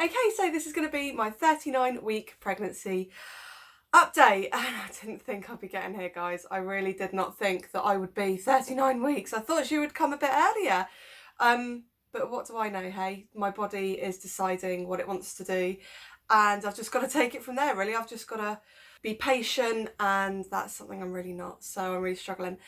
Okay, so this is going to be my 39-week pregnancy update, and I didn't think I'd be getting here, guys. I really did not think that I would be 39 weeks. I thought she would come a bit earlier. But what do I know, hey? My body is deciding what it wants to do, and I've just got to take it from there, really. I've just got to be patient, and that's something I'm really not, so I'm really struggling.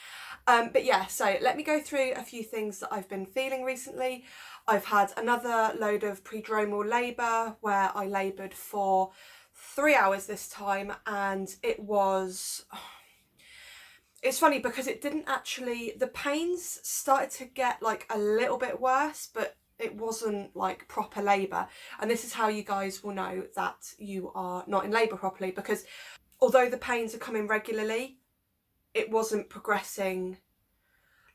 But yeah, so let me go through a few things that I've been feeling recently. I've had another load of prodromal labour where I laboured for 3 hours this time, and it's funny because it didn't actually, the pains started to get like a little bit worse, but it wasn't like proper labour. And this is how you guys will know that you are not in labour properly, because although the pains are coming regularly, it wasn't progressing,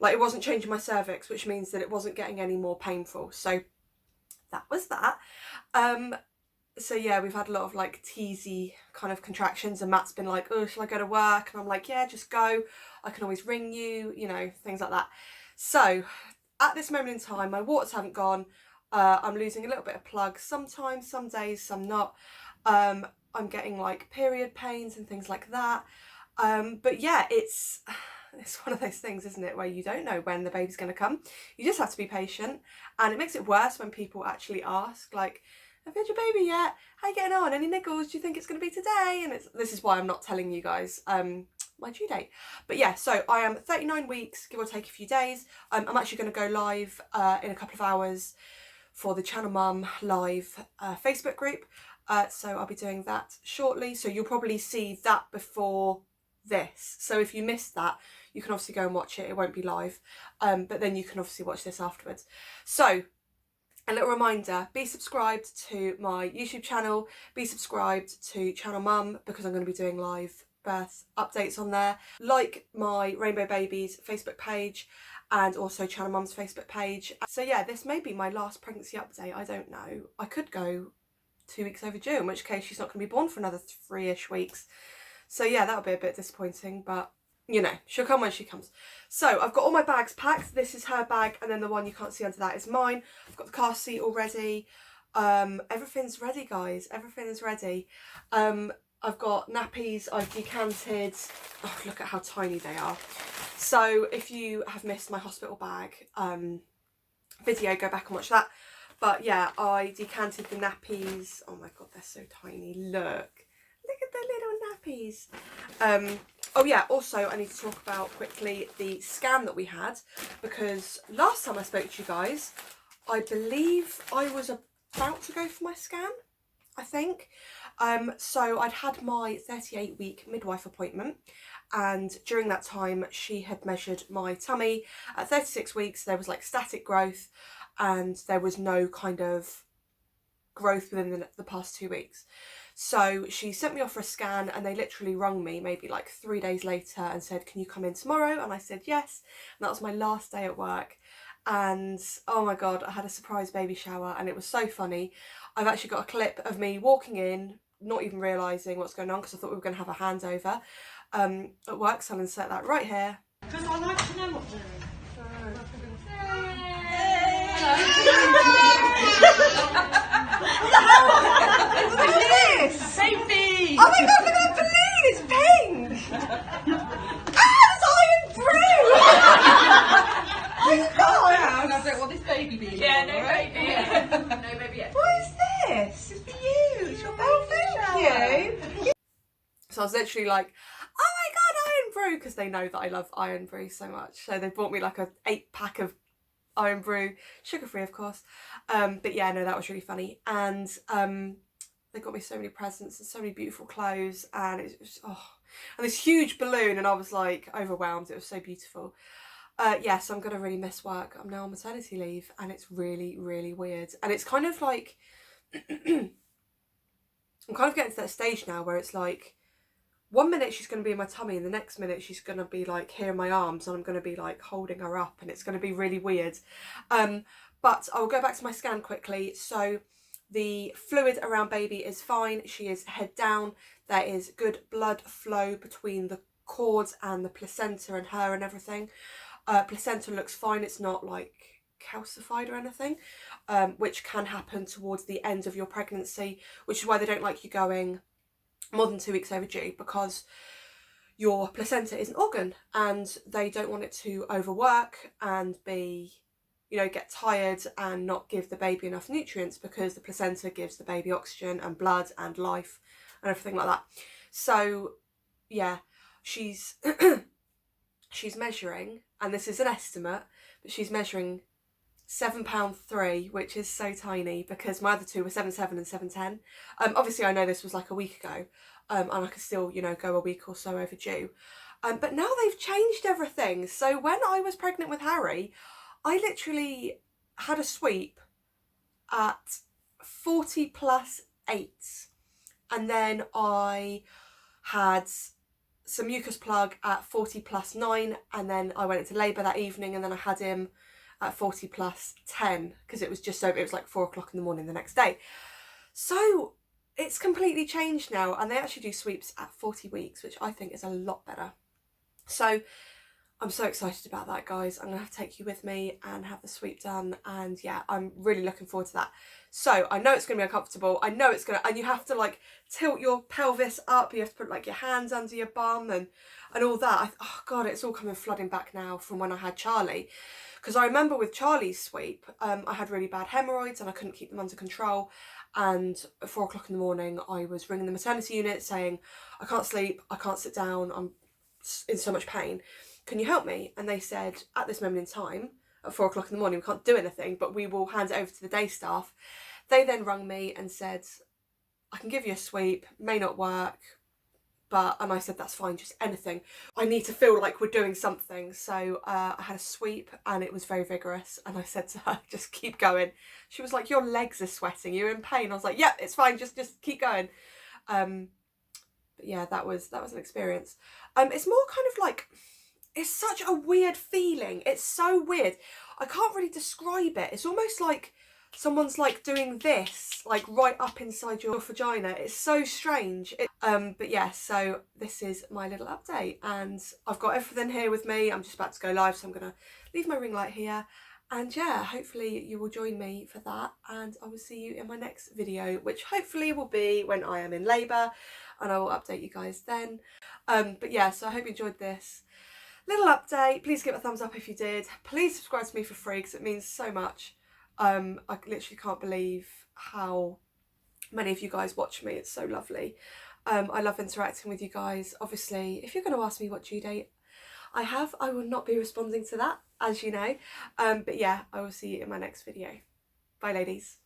like it wasn't changing my cervix, which means that it wasn't getting any more painful. So that was that. So yeah, we've had a lot of like teasy kind of contractions, and Matt's been like, oh, shall I go to work? And I'm like, yeah, just go. I can always ring you, you know, things like that. So at this moment in time, my waters haven't gone. I'm losing a little bit of plug sometimes, some days, some not. I'm getting like period pains and things like that. But yeah, it's one of those things, isn't it, where you don't know when the baby's going to come. You just have to be patient, and it makes it worse when people actually ask, like, have you had your baby yet? How are you getting on? Any niggles? Do you think it's going to be today? And this is why I'm not telling you guys my due date. But yeah, so I am 39 weeks, give or take a few days. I'm actually going to go live in a couple of hours for the Channel Mum live Facebook group. So I'll be doing that shortly. So you'll probably see that before this. So if you missed that, you can obviously go and watch it. It won't be live, but then you can obviously watch this afterwards. So a little reminder, be subscribed to my YouTube channel, be subscribed to Channel Mum, because I'm going to be doing live birth updates on there. Like my Rainbow Babies Facebook page and also Channel Mum's Facebook page. So yeah, this may be my last pregnancy update, I don't know. I could go 2 weeks overdue, in which case she's not going to be born for another 3-ish weeks. So yeah, that'll be a bit disappointing, but you know, she'll come when she comes. So I've got all my bags packed. This is her bag, and then the one you can't see under that is mine. I've got the car seat all ready. Everything's ready, guys. Everything is ready. I've got nappies. I've decanted. Oh, look at how tiny they are. So if you have missed my hospital bag video, go back and watch that. But yeah, I decanted the nappies. Oh my god, they're so tiny. Look at the little nappies. Oh yeah, also I need to talk about quickly the scan that we had, because last time I spoke to you guys, I believe I was about to go for my scan, I think. So I'd had my 38-week midwife appointment, and during that time she had measured my tummy. At 36 weeks there was like static growth, and there was no kind of growth within the past 2 weeks. So she sent me off for a scan, and they literally rung me maybe like 3 days later and said, can you come in tomorrow? And I said yes, and that was my last day at work. And oh my god, I had a surprise baby shower, and it was so funny. I've actually got a clip of me walking in, not even realising what's going on, because I thought we were going to have a handover at work, so I'll insert that right here. Because I like to know what we're doing. Safety! Oh my god, look at the balloon! It's pink! It's iron blue! Oh my god! I don't want this baby being Yeah, born, no right? baby yet. No baby yet. What is this? It's for you! It's your baby, thank you! So I was literally like, oh my god, iron brew! Because they know that I love iron brew so much. So they bought me like a 8-pack of iron brew, sugar-free of course. But yeah, no, that was really funny. And they got me so many presents and so many beautiful clothes, and it was, oh, and this huge balloon, and I was like overwhelmed. It was so beautiful. Yeah, so I'm gonna really miss work. I'm now on maternity leave, and it's really, really weird. And it's kind of like I'm kind of getting to that stage now where it's like 1 minute she's going to be in my tummy, and the next minute she's going to be like here in my arms, and I'm going to be like holding her up, and it's going to be really weird. But I'll go back to my scan quickly. So the fluid around baby is fine. She is head down. There is good blood flow between the cords and the placenta and her and everything. Placenta looks fine. It's not like calcified or anything, which can happen towards the end of your pregnancy, which is why they don't like you going more than 2 weeks overdue, because your placenta is an organ and they don't want it to overwork and be, you know, get tired and not give the baby enough nutrients, because the placenta gives the baby oxygen and blood and life and everything like that. So yeah, she's she's measuring, and this is an estimate, but she's measuring £7.3, which is so tiny, because my other two were 7.7 and 7.10. Obviously I know this was like a week ago, and I could still, you know, go a week or so overdue. But now they've changed everything. So when I was pregnant with Harry, I literally had a sweep at 40+8, and then I had some mucus plug at 40+9, and then I went into labour that evening, and then I had him at 40+10, because it was just over, it was like 4 o'clock in the morning the next day. So it's completely changed now, and they actually do sweeps at 40 weeks, which I think is a lot better. So I'm so excited about that, guys. I'm gonna have to take you with me and have the sweep done, and yeah, I'm really looking forward to that. So I know it's gonna be uncomfortable. I know it's gonna, and you have to like tilt your pelvis up. You have to put like your hands under your bum and all that. Oh God, it's all coming flooding back now from when I had Charlie. Because I remember with Charlie's sweep, I had really bad hemorrhoids and I couldn't keep them under control. And at 4 o'clock in the morning, I was ringing the maternity unit saying, I can't sleep, I can't sit down, I'm in so much pain. Can you help me? And they said, at this moment in time, at 4 o'clock in the morning, we can't do anything, but we will hand it over to the day staff. They then rung me and said, I can give you a sweep, may not work, and I said, that's fine, just anything. I need to feel like we're doing something. So I had a sweep and it was very vigorous. And I said to her, just keep going. She was like, your legs are sweating, you're in pain. I was like, yeah, it's fine, just keep going. But yeah, that was an experience. It's more kind of like, it's such a weird feeling. It's so weird. I can't really describe it. It's almost like someone's like doing this, like right up inside your vagina. It's so strange. But yeah, so this is my little update, and I've got everything here with me. I'm just about to go live, so I'm gonna leave my ring light here. And yeah, hopefully you will join me for that, and I will see you in my next video, which hopefully will be when I am in labour, and I will update you guys then. But yeah, so I hope you enjoyed this little update. Please give it a thumbs up if you did. Please subscribe to me for free, because it means so much. I literally can't believe how many of you guys watch me. It's so lovely. I love interacting with you guys. Obviously, if you're going to ask me what due date I have, I will not be responding to that, as you know. But yeah, I will see you in my next video. Bye, ladies.